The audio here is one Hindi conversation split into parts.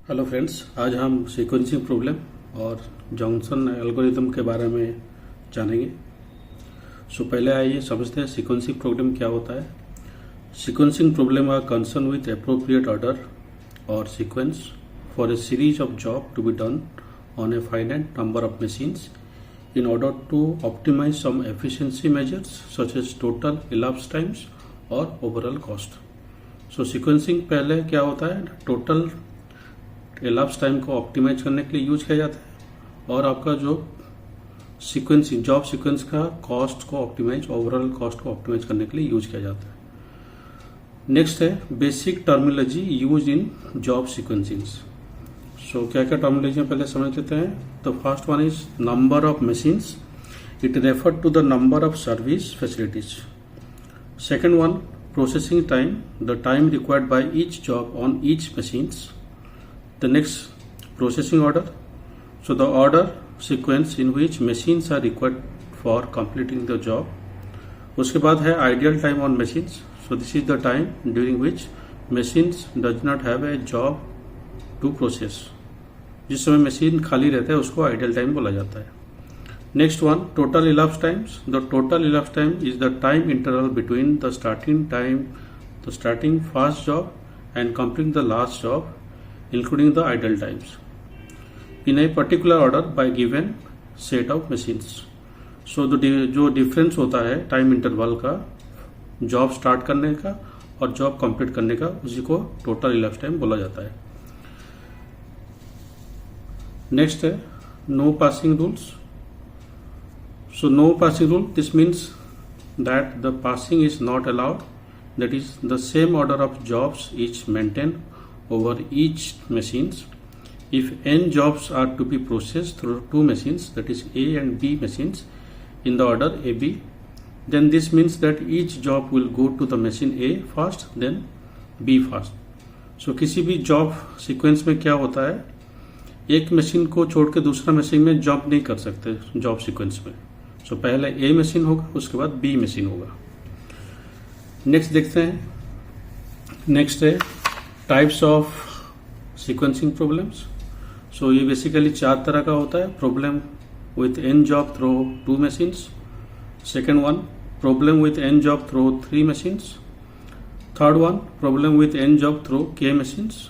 हेलो फ्रेंड्स, आज हम सीक्वेंसिंग प्रॉब्लम और जॉनसन एल्गोरिथम के बारे में जानेंगे। पहले आइए समझते हैं सीक्वेंसिंग प्रॉब्लम क्या होता है। Sequencing problem are concern with appropriate order और sequence for a series of job to be done on a finite number of machines in order to optimize some efficiency measures such as total elapsed times और overall cost. सीक्वेंसिंग पहले क्या होता है, टोटल elapsed टाइम को ऑप्टिमाइज करने के लिए यूज किया जाता है और आपका जो सीक्वेंसिंग जॉब सीक्वेंस का कॉस्ट को ऑप्टिमाइज, ओवरऑल कॉस्ट को ऑप्टिमाइज करने के लिए यूज किया जाता है। नेक्स्ट है basic terminology use in job sequencing. क्या क्या टर्मिनोलॉजी पहले समझ लेते हैं। The first one is number of machines, it refer to the number of service facilities. Second one processing time, the time required by each job on each machines. The next processing order, so the order sequence in which machines are required for completing the job. उसके बाद है ideal time on machines, so this is the time during which machines does not have a job to process. जिस समय मशीन खाली रहता है उसको आइडियल टाइम बोला जाता है। Next one total elapsed times, the total elapsed time is the time interval between the starting first job and completing the last job including the ideal times in a particular order by given set of machines. जो डिफरेंस होता है टाइम इंटरवल का जॉब स्टार्ट करने का और जॉब कंप्लीट करने का, उसी को टोटल elapsed टाइम बोला जाता है। नेक्स्ट है no passing rules. No passing rule, this means that the passing is not allowed, that is the same order of jobs is maintain over each machines. If n jobs are to be processed through two machines, that is A and B machines in the order AB, then this means that each job will go to the machine A first, then B first. किसी भी जॉब सीक्वेंस में क्या होता है, एक मशीन को छोड़ के दूसरा मशीन में जॉब नहीं कर सकते जॉब सीक्वेंस में। पहले ए मशीन होगा, उसके बाद बी मशीन होगा। नेक्स्ट देखते हैं, नेक्स्ट है टाइप्स ऑफ सीक्वेंसिंग प्रॉब्लम्स। ये बेसिकली 4 तरह का होता है। Problem with n job through 2 machines. Second one problem with n job through 3 machines. Third one problem with n job through k machines.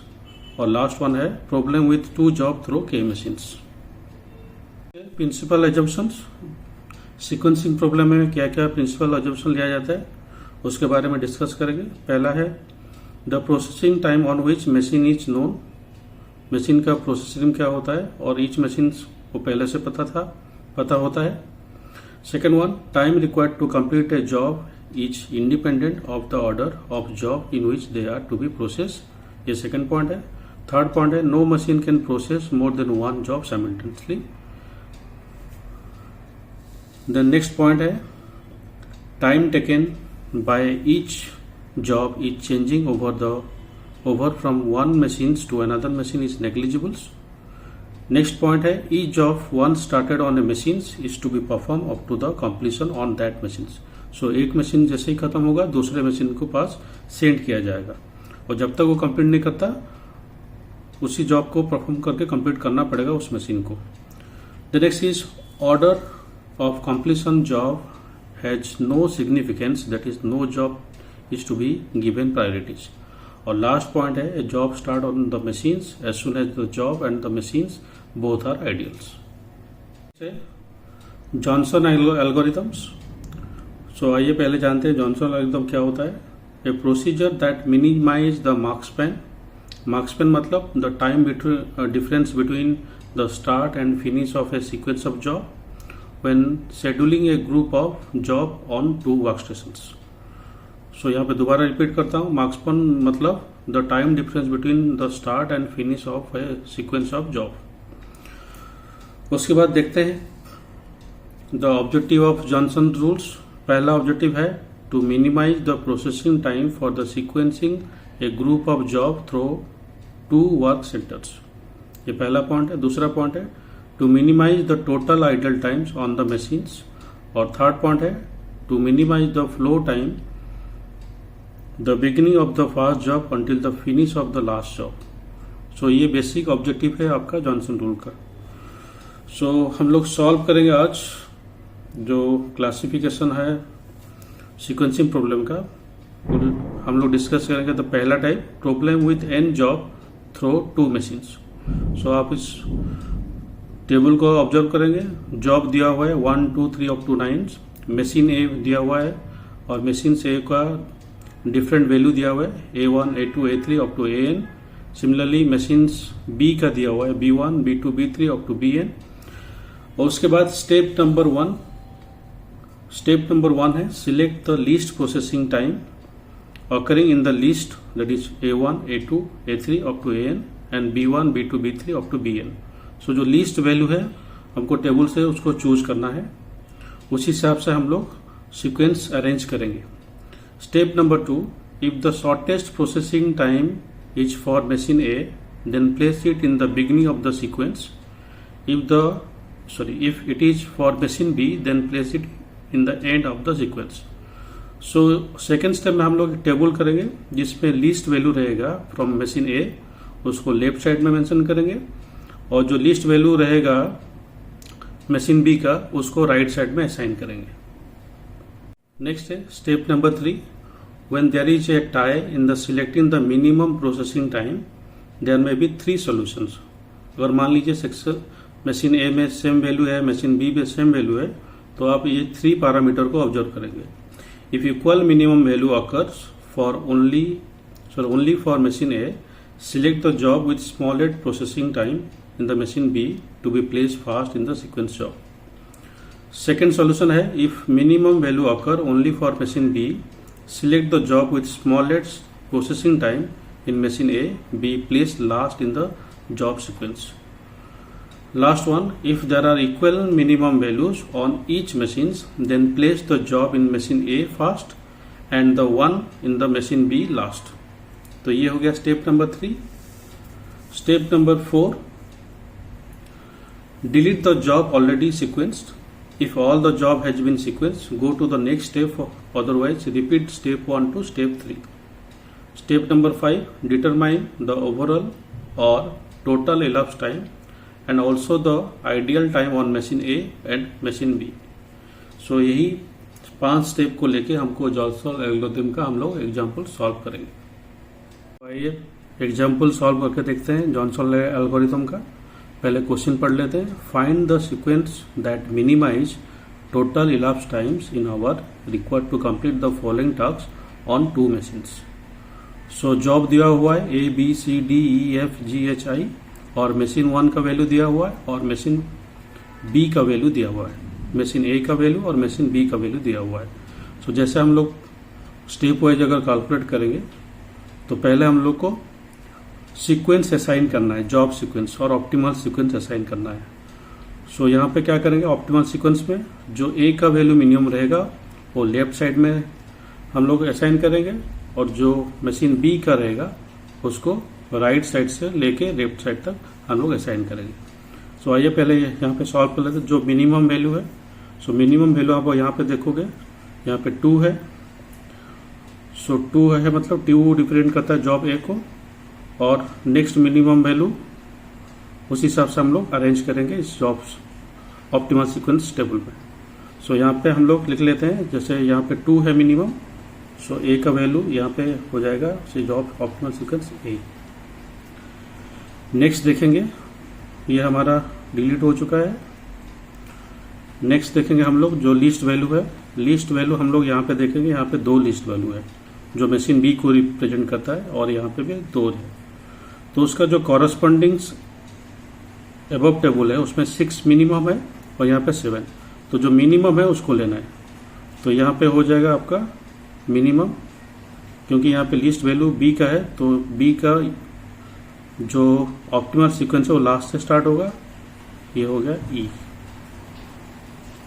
और लास्ट वन है problem with 2 job through k machines. Principal assumptions, sequencing problem में क्या क्या प्रिंसिपल एजम्पशन लिया जाता है उसके बारे में डिस्कस करेंगे। पहला है the processing time on which machine is known. Machine का प्रोसेसिंग क्या होता है और ईच मशीन को पहले से पता होता है। Second one time required to complete a job is independent of the order of job in which they are to be process. ये सेकेंड पॉइंट है। थर्ड पॉइंट है no machine can process more than 1 job simultaneously. Then next point है time taken by each job is changing over from one machine to another machine is negligible. Next point है each job one started on A machine is to be perform up to the completion on that machine. एक मशीन जैसे ही खत्म होगा दूसरे मशीन को पास सेंड किया जाएगा और जब तक वो कंप्लीट नहीं करता उसी जॉब को परफॉर्म करके कंप्लीट करना पड़ेगा उस मशीन को। The next is order of completion job has no significance, that is no job is to be given priorities. और लास्ट पॉइंट है a job start on the machines as soon as the job and the machines both are ideals. Johnson algorithms. आइए पहले जानते हैं जॉनसन एल्गोरिथम क्या होता है। A procedure that minimize the markspan. Markspan मतलब the time difference between the start and finish of a sequence of job when scheduling a group of job on 2 workstations. यहाँ पे दोबारा रिपीट करता हूँ। markspan मतलब the time difference between the start and finish of a sequence of job। उसके बाद देखते हैं the objective of Johnson rules। पहला ऑब्जेक्टिव है to minimize the processing time for the sequencing a group of job through 2 work centers। ये पहला पॉइंट है। दूसरा पॉइंट है to minimize the total idle times on the machines। और थर्ड पॉइंट है to minimize the flow time the beginning of the first job until the finish of the last job। सो ये बेसिक ऑब्जेक्टिव है आपका जॉनसन रूल का। सो हम लोग सॉल्व करेंगे आज जो क्लासिफिकेशन है सीक्वेंसिंग प्रॉब्लम का, हम लोग डिस्कस करेंगे। तो पहला type, problem with n job through 2 machines. So आप इस टेबल को ऑब्जर्व करेंगे, जॉब दिया हुआ है 1 2 3 अप टू 9, मशीन ए दिया हुआ है और मशीन ए का डिफरेंट वैल्यू दिया हुआ है A1 A2 A3 up to AN। Similarly machine B का दिया हुआ है B1 B2 B3 up to BN। और उसके बाद स्टेप नंबर 1 है select the least processing time occurring in the list, that is A1 A2 A3 up to AN and B1 B2 B3 up to BN। सो जो लीस्ट वैल्यू है हमको टेबल से उसको चूज करना है, उसी हिसाब से हम लोग सीक्वेंस अरेंज करेंगे। Step number 2, if the shortest processing time is for machine A then place it in the beginning of the sequence. If it is for machine B then place it in the end of the sequence. So second step में हम लोग टेबल करेंगे जिसमें लीस्ट वैल्यू रहेगा फ्रॉम मशीन ए उसको लेफ्ट साइड में मेंशन करेंगे और जो लीस्ट वैल्यू रहेगा मशीन बी का उसको राइट साइड में असाइन करेंगे। नेक्स्ट है step number 3, when there is a tie in the selecting the minimum processing time there may be 3 solutions. अगर मान लीजिए सेक्शन मशीन ए में सेम वैल्यू है, मशीन बी में सेम वैल्यू है, तो आप ये 3 पैरामीटर को ऑब्जर्व करेंगे। If equal minimum value occurs for only for machine A, select the job with smallest processing time in the machine B to be placed first in the sequence job. Second solution है if minimum value occur only for machine B, select the job with smallest processing time in machine A be placed last in the job sequence. Last one, if there are equal minimum values on each machines, then place the job in machine A first and the one in the machine B last. तो ये हो गया step number 3। Step number 4, delete the job already sequenced. If all the job has been sequenced, go to the next step, otherwise repeat step 1 to step 3. Step number 5, determine the overall or total elapsed time and also the ideal time on machine A and machine B। सो यही 5 स्टेप को लेके हमको जॉनसन एल्गोरिथम का हम लोग एग्जाम्पल सॉल्व करेंगे। आइए एग्जाम्पल सॉल्व करके देखते हैं जॉनसन एल्गोरिथम का। पहले क्वेश्चन पढ़ लेते हैं। Find the sequence that minimize total elapse times in hour required to complete the following task on 2 machines. So job दिया हुआ है A B C D E F G H I और मशीन 1 का वैल्यू दिया हुआ है और मशीन बी का वैल्यू दिया हुआ है, मशीन ए का वैल्यू और मशीन बी का वैल्यू दिया हुआ है। सो जैसे हम लोग स्टेप वाइज अगर कैलकुलेट करेंगे तो पहले हम लोग को सीक्वेंस असाइन करना है, जॉब सीक्वेंस और ऑप्टिमल सीक्वेंस असाइन करना है। सो यहाँ पे क्या करेंगे, ऑप्टिमल सीक्वेंस में जो ए का वैल्यू मिनिमम रहेगा वो लेफ्ट साइड में हम लोग असाइन करेंगे और जो मशीन बी का रहेगा उसको राइट साइड से लेके लेफ्ट साइड तक हम लोग असाइन करेंगे। सो आइए पहले यहाँ पे सॉल्व कर लेते हैं। जो मिनिमम वैल्यू है, सो मिनिमम वैल्यू आप यहाँ पे देखोगे, यहाँ पे 2 है। सो 2 है मतलब 2 डिफरेंट करता है जॉब ए को और नेक्स्ट मिनिमम वैल्यू उस हिसाब से हम लोग अरेंज करेंगे इस जॉब ऑप्टिमल सीक्वेंस टेबल में। सो यहाँ पे हम लोग लिख लेते हैं, जैसे यहाँ पे 2 है मिनिमम, सो ए का वैल्यू यहाँ पे हो जाएगा जॉब ऑप्टिमल सीक्वेंस ए। नेक्स्ट देखेंगे, ये हमारा डिलीट हो चुका है। नेक्स्ट देखेंगे हम लोग जो लिस्ट वैल्यू है, लिस्ट वैल्यू हम लोग यहाँ पे देखेंगे, यहाँ पे 2 लिस्ट वैल्यू है जो मशीन बी को रिप्रेजेंट करता है और यहाँ पे भी 2 है। तो उसका जो कॉरस्पॉन्डिंग अबव टेबल है उसमें 6 मिनिमम है और यहाँ पे 7, तो जो मिनिमम है उसको लेना है। तो यहाँ पे हो जाएगा आपका मिनिमम, क्योंकि यहाँ पे लिस्ट वैल्यू बी का है तो बी का जो ऑप्टिमल सीक्वेंस है वो लास्ट से स्टार्ट होगा, ये हो गया ई।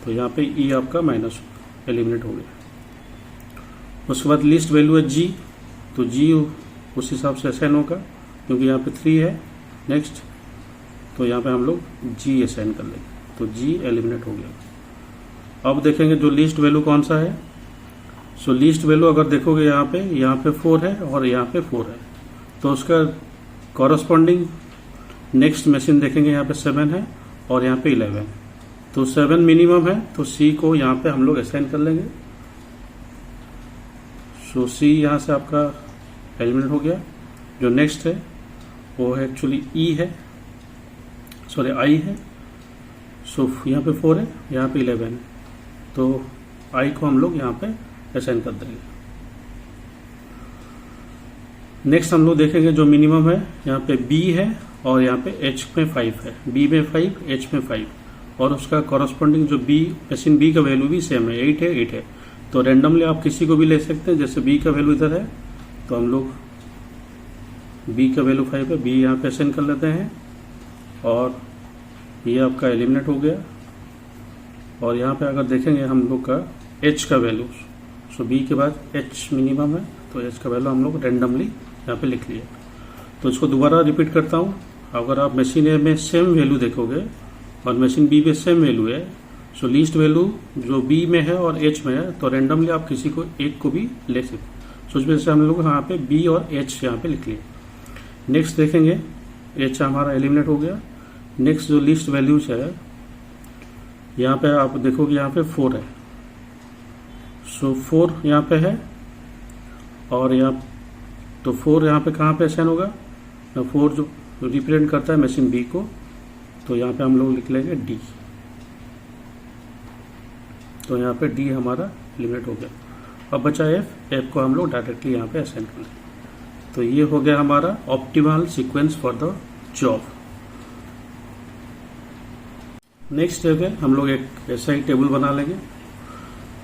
तो यहाँ पे ई आपका माइनस एलिमिनेट हो गया। उसके बाद लिस्ट वैल्यू है जी, तो जी उस हिसाब से असाइन होगा क्योंकि यहाँ पे 3 है। नेक्स्ट तो यहाँ पे हम लोग जी असाइन कर लेंगे, तो जी एलिमिनेट हो गया। अब देखेंगे जो लिस्ट वैल्यू कौन सा है। सो लिस्ट वैल्यू अगर देखोगे यहाँ पे 4 है और यहाँ पे 4 है, तो उसका कॉरस्पॉन्डिंग नेक्स्ट मशीन देखेंगे, यहाँ पे 7 है और यहाँ पे 11, तो 7 मिनिमम है, तो सी को यहाँ पे हम लोग असाइन कर लेंगे। सो सी यहाँ से आपका एलिमिनेट हो गया। जो नेक्स्ट है वो है एक्चुअली ई है, सॉरी आई है। सो यहाँ पे 4 है, यहाँ पे 11 है, तो आई को हम लोग यहाँ पे असाइन कर देंगे। नेक्स्ट हम लोग देखेंगे जो मिनिमम है, यहाँ पे बी है और यहाँ पे एच में 5 है, बी में 5, एच में 5, और उसका कॉरस्पॉन्डिंग जो बी मशीन बी का वैल्यू भी सेम है, 8 है 8 है। तो रेंडमली आप किसी को भी ले सकते हैं, जैसे बी का वैल्यू इधर है तो हम लोग बी का वैल्यू 5 है, बी यहाँ पे असाइन कर लेते हैं और ये आपका एलिमिनेट हो गया। और यहाँ पे अगर देखेंगे हम लोग का एच का वैल्यू, सो बी के बाद एच मिनिमम है, तो एच का वैल्यू हम लोग रेंडमली यहाँ पे लिख लिया। तो इसको दोबारा रिपीट करता हूँ। अगर आप मशीन ए में सेम वैल्यू देखोगे और मशीन बी में सेम वैल्यू है, सो लीस्ट वैल्यू जो बी में है और एच में है, तो रेंडमली आप किसी को एक को भी ले सकते। सो इस वजह से हम लोग यहाँ पे बी और एच यहाँ पे लिख लिए। नेक्स्ट देखेंगे एच हमारा एलिमिनेट हो गया। नेक्स्ट जो लिस्ट वैल्यूज है, यहाँ पे आप देखोगे यहाँ पे 4 है, सो 4 यहाँ पे है और यहाँ तो 4 यहाँ पे कहाँ पे असाइन होगा, 4 जो रिप्रेजेंट करता है मशीन बी को, तो यहाँ पे हम लोग लिख लेंगे डी। तो यहाँ पे डी हमारा एलिमिनेट हो गया। अब बचा एफ, एफ को हम लोग डायरेक्टली यहाँ पे असाइन कर लेंगे। तो ये हो गया हमारा optimal sequence for the job. Next step है, हम लोग एक ऐसा ही टेबल बना लेंगे।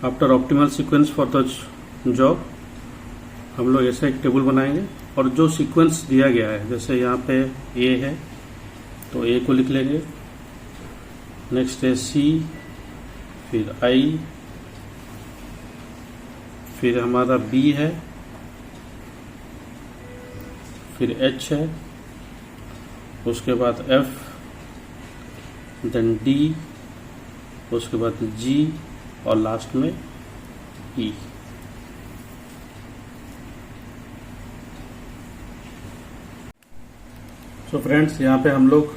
After optimal sequence for the job हम लोग ऐसा एक टेबल बनाएंगे और जो सीक्वेंस दिया गया है, जैसे यहाँ पे ए है तो ए को लिख लेंगे, नेक्स्ट है सी, फिर आई, फिर हमारा बी है, फिर एच है, उसके बाद एफ, देन डी, उसके बाद जी और लास्ट में ई। तो फ्रेंड्स यहाँ पे हम लोग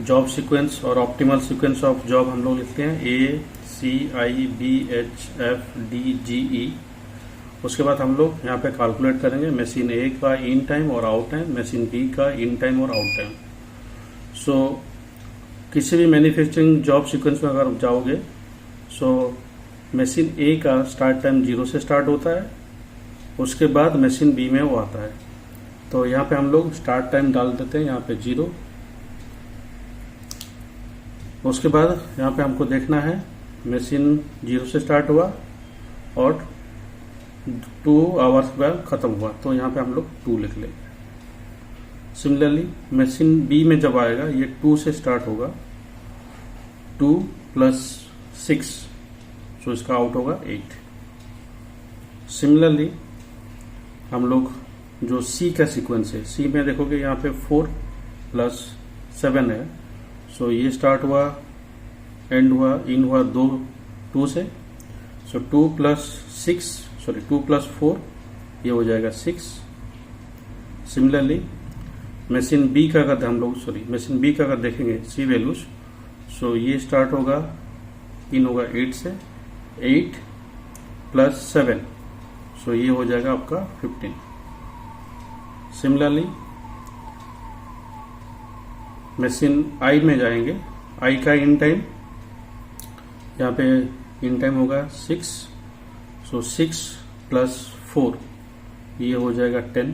जॉब सीक्वेंस और ऑप्टिमल सीक्वेंस ऑफ जॉब हम लोग लिखते हैं A C I B H F D G E. उसके बाद हम लोग यहाँ पे कैलकुलेट करेंगे मशीन ए का इन टाइम और आउट टाइम, मशीन बी का इन टाइम और आउट टाइम। सो किसी भी मैन्युफैक्चरिंग जॉब सीक्वेंस में अगर जाओगे, सो मशीन ए का स्टार्ट टाइम 0 से स्टार्ट होता है, उसके बाद मशीन बी में वो आता है। तो यहाँ पे हम लोग स्टार्ट टाइम डाल देते हैं यहाँ पे 0। उसके बाद यहाँ पे हमको देखना है मशीन 0 से स्टार्ट हुआ और 2 आवर्स के बाद खत्म हुआ, तो यहाँ पे हम लोग 2 लिख लेंगे। सिमिलरली मशीन बी में जब आएगा, ये 2 से स्टार्ट होगा, 2 + 6, सो इसका आउट होगा 8। सिमिलरली हम लोग जो सी का सीक्वेंस है, सी में देखोगे यहाँ पे 4 + 7 है, सो ये स्टार्ट हुआ, एंड हुआ, इन हुआ 2 से, सो 2 + 4 ये हो जाएगा 6। सिमिलरली मशीन बी का अगर हम लोग मशीन बी का अगर देखेंगे सी वैल्यूज, सो ये स्टार्ट होगा, इन होगा 8 से, 8 + 7, सो ये हो जाएगा आपका 15। सिमिलरली मशीन आई में जाएंगे, आई का इन टाइम, यहाँ पे इन टाइम होगा 6, सो 6 + 4 ये हो जाएगा 10।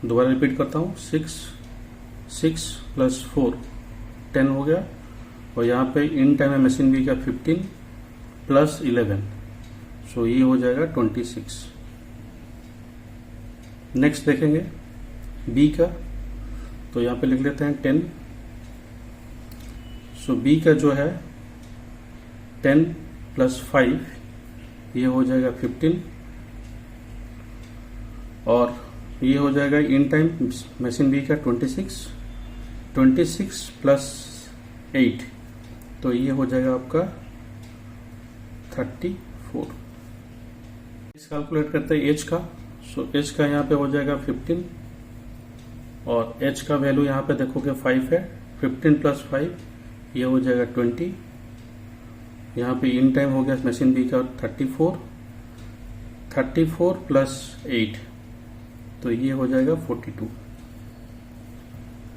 दोबारा रिपीट करता हूँ, 6 + 4 10 हो गया, और यहाँ पे इन टाइम है मशीन बी का 15 + 11, सो ये हो जाएगा 26। नेक्स्ट देखेंगे बी का, तो यहाँ पे लिख लेते हैं 10। सो बी का जो है 10 + 5 ये हो जाएगा 15, और ये हो जाएगा इन टाइम मशीन बी का 26 + 8, तो ये हो जाएगा आपका 34। इस कैलकुलेट करते हैं एज का। सो एच का यहाँ पे हो जाएगा 15 और एच का वैल्यू यहाँ पे देखोगे 5 है। 15 प्लस 5 ये हो जाएगा 20। यहाँ पे इन टाइम हो गया मशीन बी का 34 प्लस 8 तो ये हो जाएगा 42।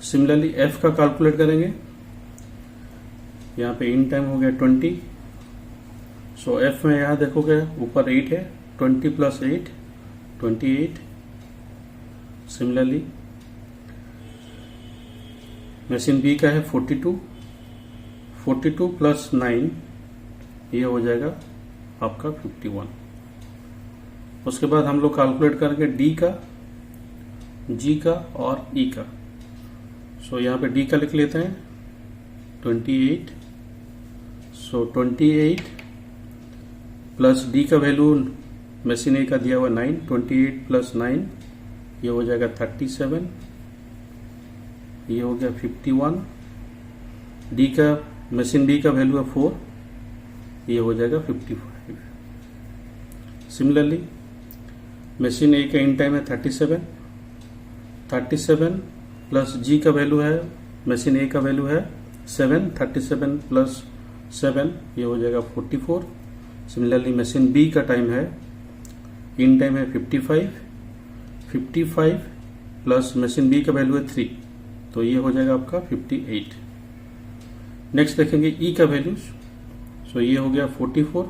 सिमिलरली एफ का कैलकुलेट करेंगे। यहाँ पे इन टाइम हो गया 20। सो एफ में यहाँ देखोगे ऊपर 8 है। 20 प्लस 8 28। सिमिलरली मशीन बी का है 42 प्लस 9 ये हो जाएगा आपका 51। उसके बाद हम लोग कैलकुलेट करेंगे डी का, जी का और ई का। सो यहाँ पे डी का लिख लेते हैं 28। सो 28 प्लस डी का वैल्यू मशीन ए का दिया हुआ 9। 28 प्लस 9 ये हो जाएगा 37। ये हो गया 51। डी का मशीन बी का वैल्यू है 4 ये हो जाएगा 55। सिमिलरली मशीन ए का इन टाइम है 37 प्लस जी का वैल्यू है मशीन ए का वैल्यू है 7। 37 प्लस 7 ये हो जाएगा 44। सिमिलरली मशीन बी का टाइम है इन टाइम है 55 प्लस मशीन बी का वैल्यू है 3 तो ये हो जाएगा आपका 58। नेक्स्ट देखेंगे ई का वैल्यू। सो ये हो गया 44।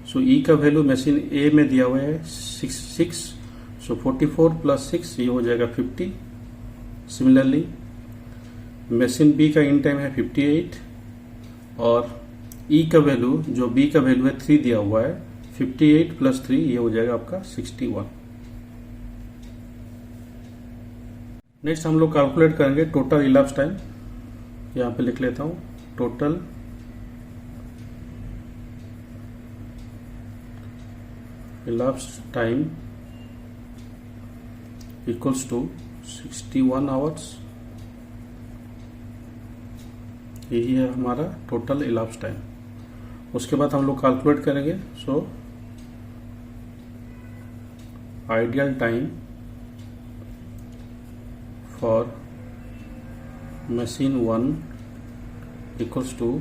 सो ई का वैल्यू मशीन ए में दिया हुआ है 6। सो 44 प्लस 6 ये हो जाएगा 50। सिमिलरली मशीन बी का इन टाइम है 58 और ई का वैल्यू जो बी का वैल्यू है 3 दिया हुआ है। 58 प्लस 3 ये हो जाएगा आपका 61। नेक्स्ट हम लोग कैलकुलेट करेंगे टोटल इलाप्स टाइम। यहाँ पे लिख लेता हूँ total elapsed time equals to 61 hours. यही है हमारा टोटल elapsed टाइम। उसके बाद हम लोग कैलकुलेट करेंगे। So ideal time for machine 1 equals to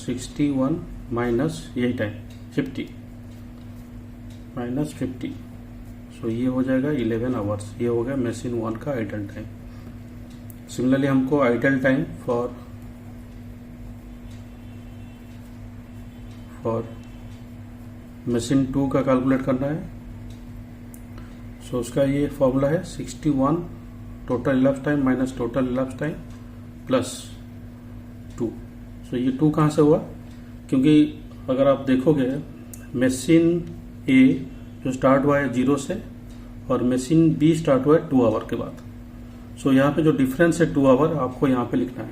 61 minus यही टाइम 50 माइनस 50। सो ये हो जाएगा 11 आवर्स। ये हो गया मशीन 1 का आइडल टाइम। सिमिलरली हमको आइडल टाइम फॉर मशीन 2 का कैलकुलेट करना है। सो उसका ये फॉर्मूला है 61 total elapse time minus total elapse time plus 2। So ये 2 कहाँ से हुआ? क्योंकि अगर आप देखोगे मशीन ए जो स्टार्ट हुआ है 0 से और मशीन बी स्टार्ट हुआ है 2 आवर के बाद। सो यहाँ पे जो डिफरेंस है 2 आवर आपको यहाँ पे लिखना है,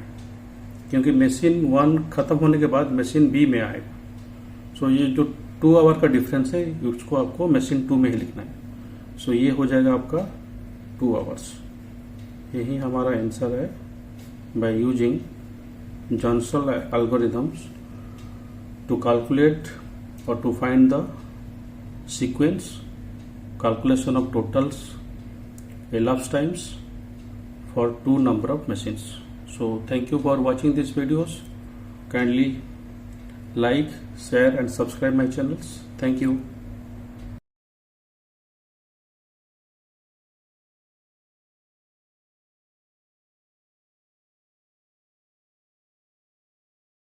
क्योंकि मशीन 1 खत्म होने के बाद मशीन बी में आएगा। सो ये जो 2 आवर का डिफरेंस है उसको आपको मशीन 2 में ही लिखना है। सो ये हो जाएगा आपका 2 आवर्स। यही हमारा आंसर है by using Johnson algorithms to calculate or to find the sequence calculation of totals elapsed times for 2 number of machines. So thank you for watching these videos. Kindly like, share and subscribe my channels. Thank you.